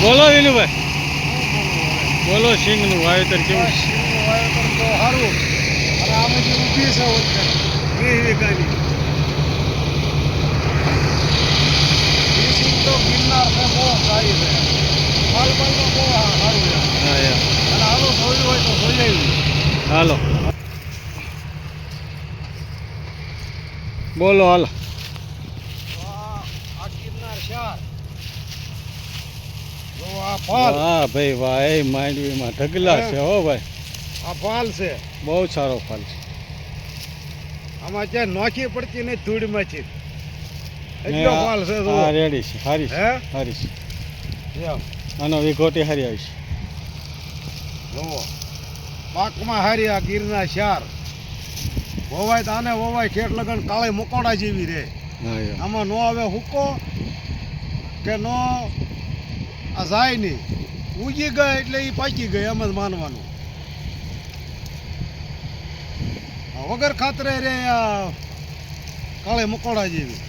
બોલો વિનુભાઈ, બોલો સિંગનું વાવેતર કેવું? સિંગનું વાવેતર તો સારું. અને આમાં જે ઊભી છે એ વીઘાની એ સિંગ તો ગિરનાર છે, બહુ સારી છે. માલ બાલમાં બહુ સારું છે. હા યાર, અને હાલો જોયું હોય તો જોઈ આવી. હાલો બોલો હાલો. આ ગિરનાર શાર જો આ ફાલ, વાહ ભાઈ વાહ, એ માંડવીમાં ઢગલા છે હો ભાઈ, આ ફાલ છે. બહુ સારો ફળ છે. આમાં ક્યાં નોખી પડતી નહીં ધૂળમાંથી. ને એટલો ફાલ છે. આ રેડી છે, હારી છે, હે હારી છે. એમ આનો વિઘોટી હારી આવી છે. જોવો પાકમાં હારી આ ગીરના શાર વવાય તો આને વવાય ખેત લગન કાળે મકોડા જેવી રે. હા યાર, આમાં નો આવે હુકો કે નો આ જાય નહીં. ઉગી ગઈ એટલે એ પાકી ગઈ એમ જ માનવાનું. વગર ખાતરે રે આ કાળે મકોડા જેવી.